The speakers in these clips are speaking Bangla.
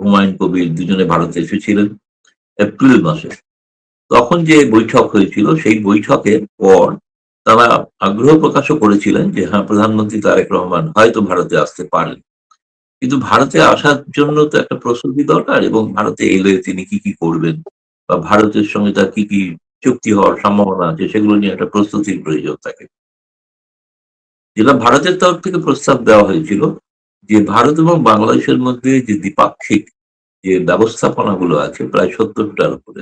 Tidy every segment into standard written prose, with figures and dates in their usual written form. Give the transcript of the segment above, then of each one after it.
হুমায়ুন কবির দুজনে ভারতে এসেছিলেন এপ্রিল মাসে। তখন যে বৈঠক হয়েছিল সেই বৈঠকের পর তারা আগ্রহ প্রকাশও করেছিলেন যে হ্যাঁ, প্রধানমন্ত্রী তারেক রহমান হয়তো ভারতে আসতে পারেন। কিন্তু ভারতে আসার জন্য তো একটা প্রস্তুতি দরকার, এবং ভারতে এলে তিনি কি কি করবেন বা ভারতের সঙ্গে তার কি কি চুক্তি হওয়ার সম্ভাবনা আছে সেগুলো নিয়ে একটা প্রস্তুতির প্রয়োজন থাকে। যেটা ভারতের তরফ থেকে প্রস্তাব দেওয়া হয়েছিল যে ভারত এবং বাংলাদেশের মধ্যে যে দ্বিপাক্ষিক যে ব্যবস্থাপনাগুলো আছে প্রায় ৭০টার উপরে,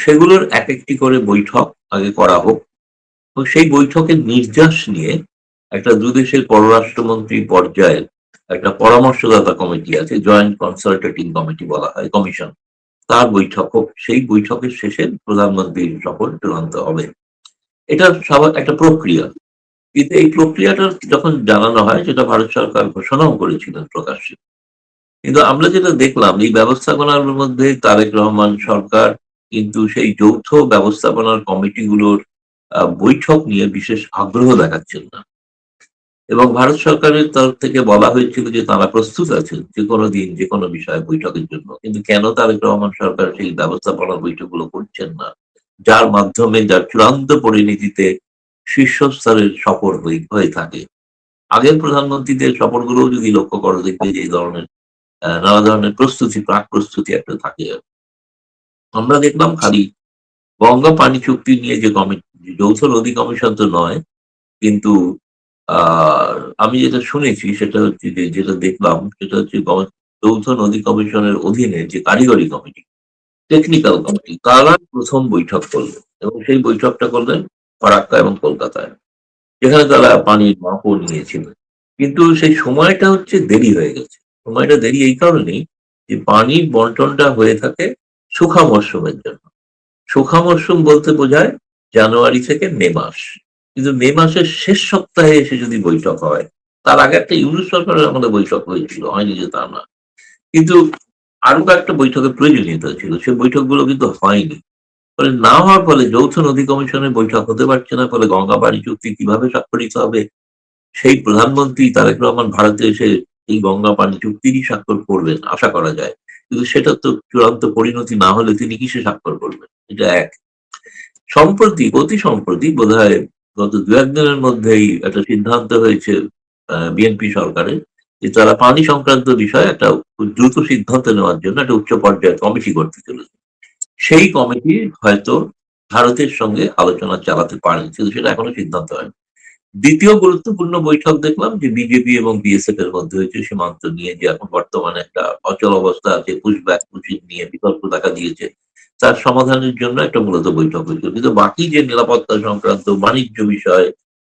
সেগুলোর এক একটি করে বৈঠক আগে করা হোক, এবং সেই বৈঠকের নির্যাস নিয়ে একটা দুদেশের পররাষ্ট্রমন্ত্রী পর্যায়ের একটা পরামর্শদাতা কমিটি আছে, জয়েন্ট কনসালটেটিং কমিটি বলা হয়, কমিশন, তার বৈঠক হোক। সেই বৈঠকের শেষে প্রধানমন্ত্রীর সফর চূড়ান্ত হবে। এটা স্বাভাবিক একটা প্রক্রিয়া। কিন্তু এই প্রক্রিয়াটা যখন জানানো হয়, সেটা ভারত সরকার ঘোষণাও করেছিলেন প্রকাশ্যে। কিন্তু আমরা যেটা দেখলাম এই ব্যবস্থাপনার মধ্যে তারেক রহমান সরকার কিন্তু সেই যৌথ ব্যবস্থাপনার কমিটিগুলোর বৈঠক নিয়ে বিশেষ আগ্রহ দেখাচ্ছেন না। এবং ভারত সরকারের তরফ থেকে বলা হয়েছিল যে তারা প্রস্তুত আছেন যে কোনো দিন যে কোনো বিষয়ে বৈঠকের জন্য। কিন্তু কেন তারেক রহমান সরকার সেই ব্যবস্থাপনার বৈঠকগুলো করছেন না, যার মাধ্যমে যার চূড়ান্ত পরিণতিতে শীর্ষস্তরের সফর হয়ে থাকে। আগের প্রধানমন্ত্রীদের সফরগুলোও যদি লক্ষ্য করো, দেখবে যে এই ধরনের নানা ধরনের প্রস্তুতি, প্রাক প্রস্তুতি একটা থাকে। আমরা দেখলাম খালি গঙ্গা পানি চুক্তি নিয়ে যে কমিটি, যৌথ নদী কমিশন তো নয়, কিন্তু আমি যেটা শুনেছি সেটা হচ্ছে যে, যেটা দেখলাম সেটা হচ্ছে যৌথ নদী কমিশনের অধীনে যে কারিগরি কমিটি, টেকনিক্যাল কমিটি, তারা প্রথম বৈঠক করলেন, এবং সেই বৈঠকটা করলেন ফারাক্কা এবং কলকাতায়, যেখানে তারা পানির মাপও নিয়েছিলেন। কিন্তু সেই সময়টা হচ্ছে দেরি হয়ে গেছে। সময়টা দেরি এই কারণেই যে পানির বন্টনটা হয়ে থাকে শুখা মরশুমের জন্য। শুখা মরশুম বলতে বোঝায় জানুয়ারি থেকে মে মাস। কিন্তু মে মাসের শেষ সপ্তাহে এসে যদি বৈঠক হয়, তার আগে একটা ইউনিট সরকারের আমাদের বৈঠক হয়েছিল, হয়নি যে তা না। কিন্তু আরো একটা বৈঠকের প্রয়োজনীয়তা ছিল, সেই বৈঠকগুলো কিন্তু হয়নি। ফলে না হওয়ার ফলে যৌথ নদী কমিশনের বৈঠক হতে পারছে না, ফলে গঙ্গা পানি চুক্তি কিভাবে স্বাক্ষরিত হবে, সেই প্রধানমন্ত্রী তারেক রহমান ভারতে এসে এই গঙ্গা পানি চুক্তিরই স্বাক্ষর করবেন আশা করা যায়। কিন্তু সেটা তো চূড়ান্ত পরিণতি না হলে তিনি কিসে স্বাক্ষর করবেন? এটা এক। সম্প্রতি, অতি সম্প্রতি বোধহয় গত দু একদিনের মধ্যেই একটা সিদ্ধান্ত হয়েছে বিএনপি সরকারের, যে তারা পানি সংক্রান্ত বিষয়ে একটা দ্রুত সিদ্ধান্ত নেওয়ার জন্য একটা উচ্চ পর্যায়ের কমিটি করতে চলেছে। সেই কমিটি হয়তো ভারতের সঙ্গে আলোচনা চালাতে পারে, কিন্তু সেটা এখনো সিদ্ধান্ত হয়নি। দ্বিতীয় গুরুত্বপূর্ণ বৈঠক দেখলাম যে বিজেপি এবং বিএসএফ এর মধ্যে হয়েছে সীমান্ত নিয়ে, যে এখন বর্তমানে একটা অচল অবস্থা আছে, পুশব্যাক পুশিং নিয়ে বিতর্ক দেখা দিয়েছে, তার সমাধানের জন্য একটা মূলত বৈঠক হয়েছিল। কিন্তু বাকি যে নিরাপত্তা সংক্রান্ত বাণিজ্য বিষয়,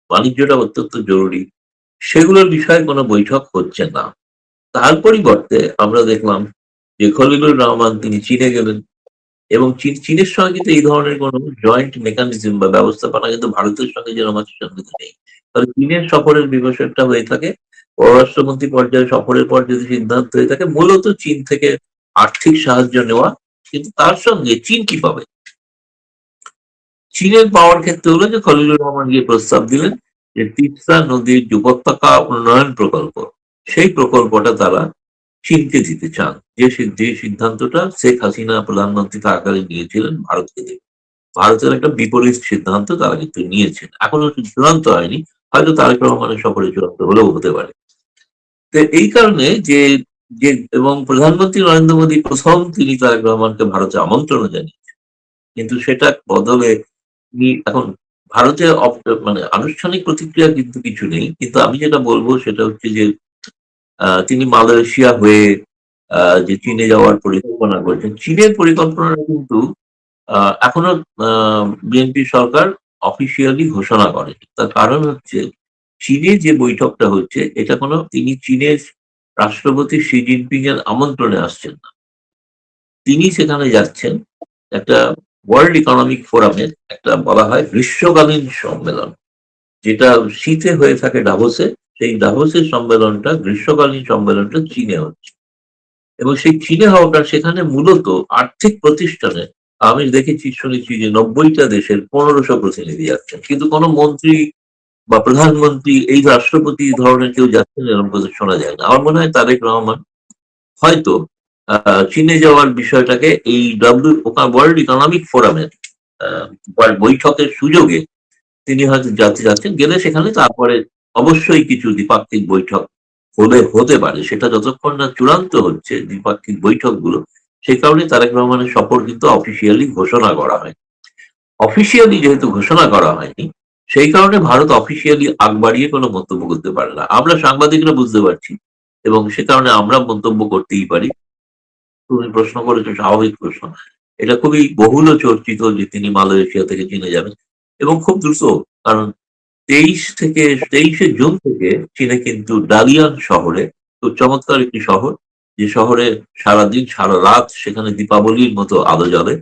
বাণিজ্যটা অত্যন্ত জরুরি, সেগুলোর বিষয়ে কোনো বৈঠক হচ্ছে না। তার পরিবর্তে আমরা দেখলাম যে খলিলুর রহমান তিনি চীনে গেলেন, এবং চীনের সঙ্গে কিন্তু এই ধরনের কোনো জয়েন্ট মেকানিজম বা ব্যবস্থাপনা কিন্তু ভারতের সঙ্গে যেরকম আছে সেরকম কিন্তু নেই। তবে চীনের সফরের বিষয়টা হয়ে থাকে পররাষ্ট্রমন্ত্রী পর্যায়ে সফরের পর যদি সিদ্ধান্ত হয়ে থাকে মূলত চীন থেকে আর্থিক সাহায্য নেওয়া। কিন্তু তার সঙ্গে চীন কি পাবে? চীনের পাওয়ার ক্ষেত্রে হলো যে খলিলুর রহমান গিয়ে প্রস্তাব দিলেন যে তিস্তা নদীর যে উপত্যকা উন্নয়ন প্রকল্প, সেই প্রকল্পটা তারা চীনকে দিতে চান, যে সিদ্ধান্তটা শেখ হাসিনা প্রধানমন্ত্রী থাকাকালীন নিয়েছিলেন ভারতকে দেবে। ভারতের একটা বিপরীত সিদ্ধান্ত তারা কিন্তু নিয়েছেন, এখনো চূড়ান্ত হয়নি। হয়তো তারেক রহমানের সফরে চূড়ান্ত হলেও হতে পারে। তো এই কারণে যে যে এবং প্রধানমন্ত্রী নরেন্দ্র মোদী প্রথম তিনি তারেক রহমানকে ভারতে আমন্ত্রণ জানিয়েছেন, কিন্তু সেটা বদলে তিনি এখন ভারতে মানে আনুষ্ঠানিক প্রতিক্রিয়া কিন্তু কিছু নেই। কিন্তু আমি যেটা বলবো সেটা হচ্ছে যে তিনি মালয়েশিয়া হয়ে যে চীনে যাওয়ার পরিকল্পনা করেছেন। চীনের পরিকল্পনাটা কিন্তু এখনো বিএনপি সরকার অফিসিয়ালি ঘোষণা করেনি। তার কারণ হচ্ছে চীনে যে বৈঠকটা হচ্ছে এটা কোনো, তিনি চীনের রাষ্ট্রপতি শি জিনপিং এর আমন্ত্রণে আসছেন না। তিনি সেখানে যাচ্ছেন একটা ওয়ার্ল্ড ইকোনমিক ফোরামের একটা বলা হয় গ্রীষ্মকালীন সম্মেলন, যেটা শীতে হয়ে থাকে ডাভোসে। সেই ডাভোসের সম্মেলনটা, গ্রীষ্মকালীন সম্মেলনটা চীনে হচ্ছে, এবং সেই চীনে হওয়াটা সেখানে মূলত আর্থিক প্রতিষ্ঠানে আমি দেখেছি, শুনেছি যে ৯০টা দেশের ১৫০০ প্রতিনিধি যাচ্ছেন, কিন্তু কোনো মন্ত্রী বা প্রধানমন্ত্রী, এই রাষ্ট্রপতি ধরনের কেউ যাচ্ছেন এরকম কথা শোনা যায় না। আমার মনে হয় তারেক রহমান হয়তো চীনে যাওয়ার বিষয়টাকে এই ওয়ার্ল্ড ইকোনমিক ফোরামের বৈঠকের সুযোগে তিনি হয়তো যাচ্ছেন, গেলে সেখানে তারপরে অবশ্যই কিছু দ্বিপাক্ষিক বৈঠক হতে পারে। সেটা যতক্ষণ না চূড়ান্ত হচ্ছে দ্বিপাক্ষিক বৈঠকগুলো, সেই কারণে তারেক রহমানের সফর কিন্তু অফিসিয়ালি ঘোষণা করা হয়। অফিসিয়ালি যেহেতু ঘোষণা করা হয়নি, সেই কারণে ভারত অফিসিয়ালি আগ বাড়িয়ে কোনো মন্তব্য করতে পারে না। আমরা সাংবাদিকরা বুঝতে পারছি এবং সে কারণে আমরা মন্তব্য করতেই পারি। তুমি প্রশ্ন করেছো, স্বাভাবিক প্রশ্ন। এটা খুবই বহুল চর্চিত যে তিনি মালয়েশিয়া থেকে চীনে যাবেন এবং খুব দ্রুত। কারণ 23শে জুন থেকে চীনে কিন্তু ডালিয়ান শহরে, খুব চমৎকার একটি শহর, যে শহরে সারাদিন সারা রাত সেখানে দীপাবলির মতো আলো জ্বলে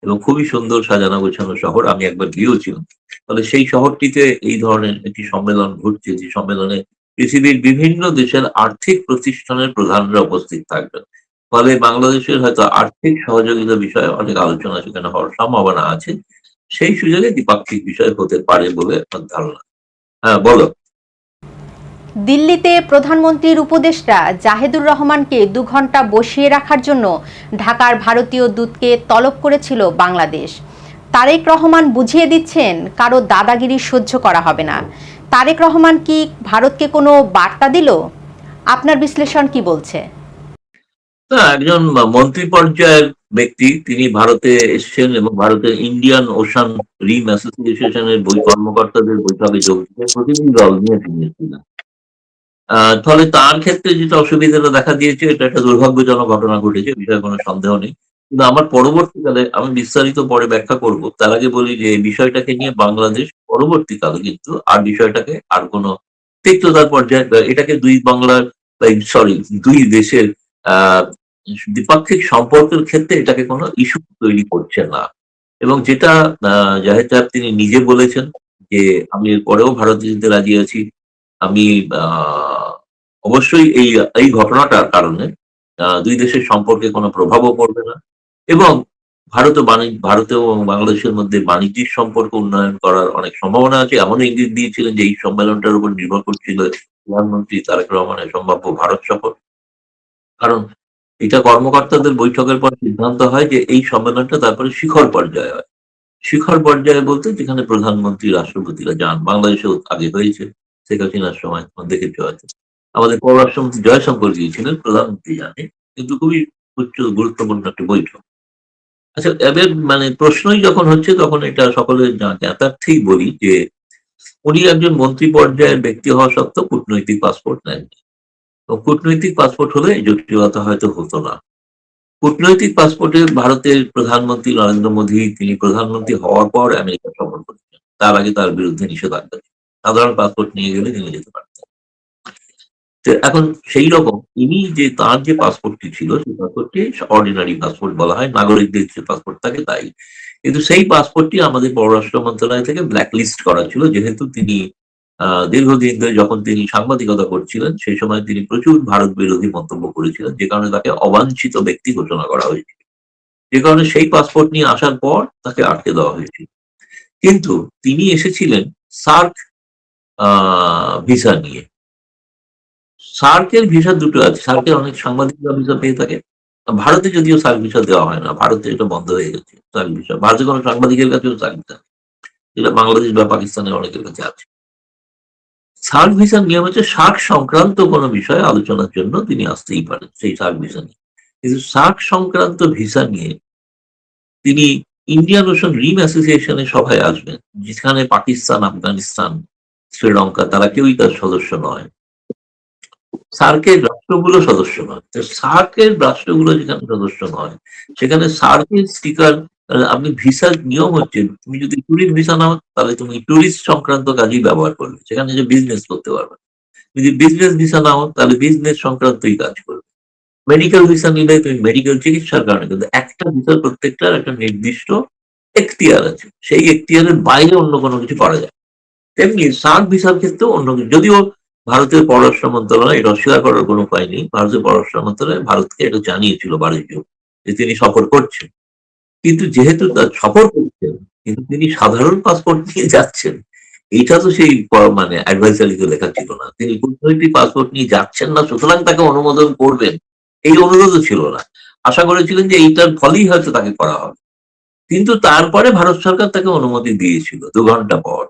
এবং খুবই সুন্দর সাজানো গোছানো শহর। আমি একবার গিয়েছিলাম। ফলে সেই শহরটিতে এই ধরনের একটি সম্মেলন ঘটছে, যে সম্মেলনে পৃথিবীর বিভিন্ন দেশের আর্থিক প্রতিষ্ঠানের প্রধানরা উপস্থিত থাকবেন। ফলে বাংলাদেশের হয়তো আর্থিক সহযোগিতা বিষয়ে অনেক আলোচনা সেখানে হওয়ার সম্ভাবনা আছে। সেই সুযোগে দ্বিপাক্ষিক বিষয় হতে পারে বলে আমার ধারণা। হ্যাঁ, বলো। দিল্লিতে প্রধানমন্ত্রীর উপদেষ্টা জাহেদুর রহমানকে 2 ঘন্টা বসিয়ে রাখার জন্য ঢাকার ভারতীয় দূতকে তলব করেছিল বাংলাদেশ। তারেক রহমান বুঝিয়ে দিচ্ছেন কারো দাদাগিরি সহ্য করা হবে না। তারেক রহমান কি ভারতকে কোনো বার্তা দিল? আপনার বিশ্লেষণ কি বলছে? না, একজন মন্ত্রী পর্যায়ের ব্যক্তি, তিনি ভারতে এসেছেন এবং ভারতের ইন্ডিয়ান ওশান রিম অ্যাসোসিয়েশনের কর্মকর্তাদের বৈঠকে যোগ দিতে প্রতিনিধি দল নিয়ে তিনি এসেছিলেন। ফলে তার ক্ষেত্রে যেটা অসুবিধাটা দেখা দিয়েছে, এটা একটা দুর্ভাগ্যজনক ঘটনা ঘটেছে, বিষয়ে কোনো সন্দেহ নেই। কিন্তু আমার পরবর্তীকালে আমি বিস্তারিত পরে ব্যাখ্যা করব। তার আগে বলি যে এই বিষয়টাকে নিয়ে বাংলাদেশ পরবর্তীকালে কিন্তু আর বিষয়টাকে আর কোনো তিক্ততার পর্যায়ে, এটাকে দুই দেশের আহ দ্বিপাক্ষিক সম্পর্কের ক্ষেত্রে এটাকে কোনো ইস্যু তৈরি করছে না। এবং যেটা জাহেদ সাহেব তিনি নিজে বলেছেন যে আমি এর পরেও ভারতে যেতে রাজি আছি। আমি অবশ্যই এই এই ঘটনাটার কারণে দুই দেশের সম্পর্কে কোনো প্রভাবও পড়বে না এবং ভারত এবং বাংলাদেশের মধ্যে বাণিজ্যিক সম্পর্ক উন্নয়ন করার অনেক সম্ভাবনা আছে। এমন ইঙ্গিত দিয়েছিলেন যে এই সম্মেলনটার উপর নির্ভর করছিল প্রধানমন্ত্রী তারেক রহমানের সম্ভাব্য ভারত সফর। কারণ এটা কর্মকর্তাদের বৈঠকের পর সিদ্ধান্ত হয় যে এই সম্মেলনটা তারপরে শিখর পর্যায়ে হয়। শিখর পর্যায়ে বলতে যেখানে প্রধানমন্ত্রী রাষ্ট্রপতিরা যান। বাংলাদেশেও আগে হয়েছে, শেখ হাসিনার সময় দেখেছি হয়তো। আমাদের পররাষ্ট্রমন্ত্রী জয়শঙ্কর গিয়েছিলেন, প্রধানমন্ত্রী জানে, কিন্তু খুবই উচ্চ গুরুত্বপূর্ণ একটা বৈঠক। আচ্ছা, এবার মানে প্রশ্নই যখন হচ্ছে তখন এটা সকলের জ্ঞাতার্থেই বলি যে উনি একজন মন্ত্রী পর্যায়ের ব্যক্তি হওয়া সত্ত্বেও কূটনৈতিক পাসপোর্ট নেননি। তো কূটনৈতিক পাসপোর্ট হলে এই জটিলতা হয়তো হতো না। কূটনৈতিক পাসপোর্টে ভারতের প্রধানমন্ত্রী নরেন্দ্র মোদী তিনি প্রধানমন্ত্রী হওয়ার পর আমেরিকা সফর করেছেন। তার আগে তার বিরুদ্ধে নিষেধাজ্ঞা ছিল। সাধারণ পাসপোর্ট নিয়ে গেলে তিনি যেতে পারতেন। তো এখন সেই রকম ইনি যে তার যে পাসপোর্টটি ছিল, সেই পাসপোর্টটি অর্ডিনারি পাসপোর্ট বলা হয়, নাগরিকদের যে পাসপোর্ট থাকে তাই। কিন্তু সেই পাসপোর্টটি আমাদের পররাষ্ট্র মন্ত্রণালয় থেকে ব্ল্যাকলিস্ট করা ছিল, যেহেতু তিনি দীর্ঘদিন ধরে যখন তিনি সাংবাদিকতা করছিলেন সেই সময় তিনি প্রচুর ভারত বিরোধী মন্তব্য করেছিলেন, যে কারণে তাকে অবাঞ্ছিত ব্যক্তি ঘোষণা করা হয়েছিল। যে কারণে সেই পাসপোর্ট নিয়ে আসার পর তাকে আটকে দেওয়া হয়েছিল। কিন্তু তিনি এসেছিলেন সার্ক ভিসা নিয়ে। সার্কের ভিসা দুটো আছে। সার্কের অনেক সাংবাদিকরা ভিসা পেয়ে থাকে। ভারতে যদিও সার্ক ভিসা দেওয়া হয় না, ভারতে এটা বন্ধ হয়ে গেছে সার্ক ভিসা। ভারতের কোনো সাংবাদিকের কাছেও সার্ক ভিসা নেই, যেটা বাংলাদেশ বা পাকিস্তানের অনেকের কাছে আছে। সার্ক ভিসার নিয়ম হচ্ছে সার্ক সংক্রান্ত কোনো বিষয়ে আলোচনার জন্য তিনি আসতেই পারেন সেই সার্ক ভিসা নিয়ে। কিন্তু সার্ক সংক্রান্ত ভিসা নিয়ে তিনি ইন্ডিয়ান ওশান রিম অ্যাসোসিয়েশনের সভায় আসবেন, যেখানে পাকিস্তান, আফগানিস্তান, শ্রীলঙ্কা তারা কেউই তার সদস্য নয়। সার্কের রাষ্ট্রগুলো সদস্য নয়। সার্কের রাষ্ট্রগুলো যেখানে সদস্য নয়, সেখানে সার্কের স্টিকার, আপনি ভিসার নিয়ম হচ্ছে তুমি যদি ট্যুরিস্ট ভিসা নাও তাহলে তুমি ট্যুরিস্ট সংক্রান্ত কাজই ব্যবহার করবে, সেখানে যে বিজনেস করতে পারবে। যদি বিজনেস ভিসা নাও তাহলে বিজনেস সংক্রান্তই কাজ করবে। মেডিকেল ভিসা নিলে তুমি মেডিকেল চিকিৎসার কারণে, কিন্তু একটা ভিসার প্রত্যেকটার একটা নির্দিষ্ট এখতিয়ার আছে, সেই এখতিয়ারের বাইরে অন্য কোনো কিছু করা যায়। তেমনি সার্ক ভিসার ক্ষেত্রেও অন্য কিছু, যদিও ভারতের পররাষ্ট্র মন্ত্রণালয় এটা অস্বীকার করার কোনো উপায় নেই। ভারতের পররাষ্ট্র মন্ত্রণালয় ভারতকে এটা জানিয়েছিল বারোই যে তিনি সফর করছেন। কিন্তু যেহেতু তার সফর করছেন কিন্তু তিনি সাধারণ পাসপোর্ট নিয়ে যাচ্ছেন, এইটা তো সেই মানে অ্যাডভাইসারিতে লেখা ছিল না। তিনি কূটনৈতিক পাসপোর্ট নিয়ে যাচ্ছেন না, সুতরাং তাকে অনুমোদন করবেন এই অনুরোধও ছিল না। আশা করেছিলেন যে এইটার ফলেই হয়তো তাকে করা হবে। কিন্তু তারপরে ভারত সরকার তাকে অনুমতি দিয়েছিল ২ ঘন্টা পর।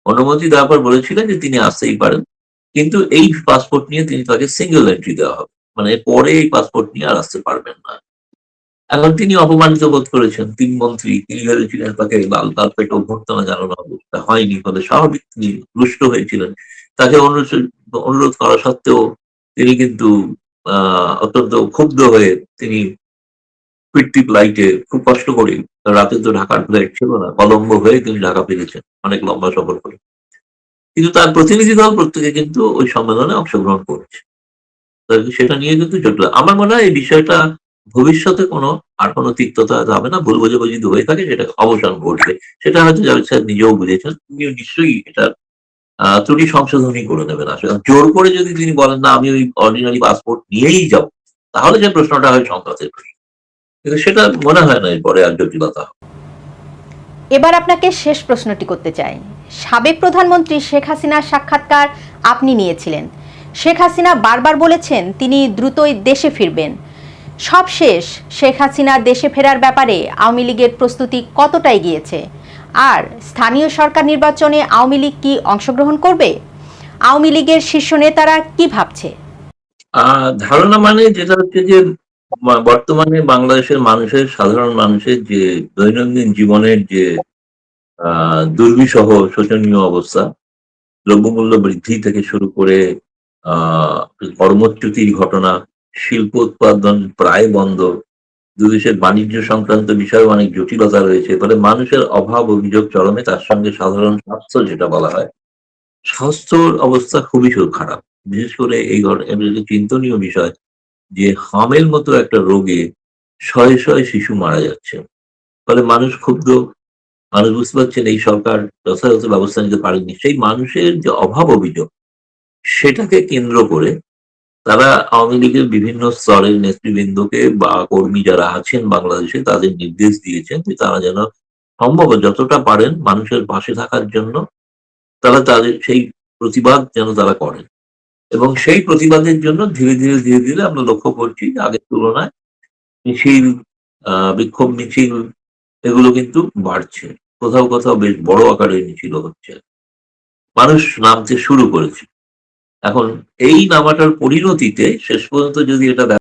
অনুমতি দেওয়ার পর বলেছিলেন যে তিনি আসতেই পারেন। কিন্তু এই পাসপোর্ট নিয়ে তাকে সিঙ্গল এন্ট্রি দেওয়া হবে। মানে পরে এই পাসপোর্ট নিয়ে আর আসতে পারবেন না। এখন তিনি অপমানিত বোধ করেছেন। ৩ মন্ত্রী তিনি ভেবেছিলেন তাকে লাল কার্পেট অভ্যর্থনা জানানো হবে। তা হয়নি। ফলে স্বাভাবিক তিনি রুষ্ট হয়েছিলেন। তাকে অনুরোধ করা সত্ত্বেও তিনি কিন্তু অত্যন্ত ক্ষুব্ধ হয়ে তিনি ফিরতি ফ্লাইটে খুব কষ্ট করে, রাতে তো ঢাকার ফ্লাইট ছিল না, কলম্বো হয়ে তিনি ঢাকা ফিরেছেন অনেক লম্বা সফর করে। কিন্তু তার প্রতিনিধি দল প্রত্যেকে কিন্তু ওই সম্মেলনে অংশগ্রহণ করেছে। তো সেটা নিয়ে কিন্তু জটিল। আমার মনে হয় এই বিষয়টা ভবিষ্যতে আর কোনো তিক্ততা যাবে না। ভুল বোঝাবুঝি যদি হয়ে থাকে সেটা অবসান ঘটবে। সেটা হয়তো জাভেদ সাহেব নিজেও বুঝেছেন। তিনিও নিশ্চয়ই এটার ত্রুটি সংশোধনী করে নেবেন আসলে। জোর করে যদি তিনি বলেন না আমি ওই অর্ডিনারি পাসপোর্ট নিয়েই যাব, তাহলে যে প্রশ্নটা হয় সংঘাতের প্রশ্ন। কিন্তু সেটা মনে হয় না এরপরে আর জটিলতা হবে। এবার আপনাকে শেষ প্রশ্নটি করতে চাই। সাবেক প্রধানমন্ত্রী শেখ হাসিনার সাক্ষাৎকার আপনি নিয়েছিলেন। শেখ হাসিনা বারবার বলেছেন তিনি দ্রুতই দেশে ফিরবেন। সবশেষ শেখ হাসিনা দেশে ফেরার ব্যাপারে আওয়ামী লীগের প্রস্তুতি কতটা এগিয়েছে? আর স্থানীয় সরকার নির্বাচনে আওয়ামী লীগ কি অংশগ্রহণ করবে? আওয়ামী লীগের শীর্ষ নেতারা কি ভাবছে? ধারণা মানে যেটা হচ্ছে যে বর্তমানে বাংলাদেশের সাধারণ মানুষের যে দৈনন্দিন জীবনের যে দুর্বিষহ শোচনীয় অবস্থা, দ্রব্যমূল্য বৃদ্ধি থেকে শুরু করে আহ কর্মচ্যুতির ঘটনা, শিল্প উৎপাদন প্রায় বন্ধ, দুদেশের বাণিজ্য সংক্রান্ত বিষয়ে অনেক জটিলতা রয়েছে। ফলে মানুষের অভাব অভিযোগ চরমে, তার সঙ্গে সাধারণ স্বাস্থ্য যেটা বলা হয়, স্বাস্থ্যর অবস্থা খুবই খারাপ। বিশেষ করে এই ধরনের চিন্তনীয় বিষয় যে হামের মতো একটা রোগে শয়ে শয়ে শিশু মারা যাচ্ছে। ফলে মানুষ ক্ষুব্ধ। মানুষ বুঝতে পারছেন এই সরকার যথাযথ ব্যবস্থা নিতে পারেনি। সেই মানুষের যে অভাব অভিযোগ, সেটাকে কেন্দ্র করে তারা আওয়ামী লীগের বিভিন্ন স্তরের নেতৃবৃন্দকে বা কর্মী যারা আছেন বাংলাদেশে তাদের নির্দেশ দিয়েছেন যে তারা যেন সম্ভব যতটা পারেন মানুষের পাশে থাকার জন্য তারা তাদের সেই প্রতিবাদ যেন তারা করেন। এবং সেই প্রতিবাদের জন্য ধীরে ধীরে আমরা লক্ষ্য করছি যে আগের তুলনায় মিছিল, বিক্ষোভ মিছিল এগুলো কিন্তু বাড়ছে। কোথাও কোথাও বেশ বড় আকারের মিছিল হচ্ছে। মানুষ নামতে শুরু করেছে। এখন এই নামাটার পরিণতিতে শেষ পর্যন্ত যদি এটা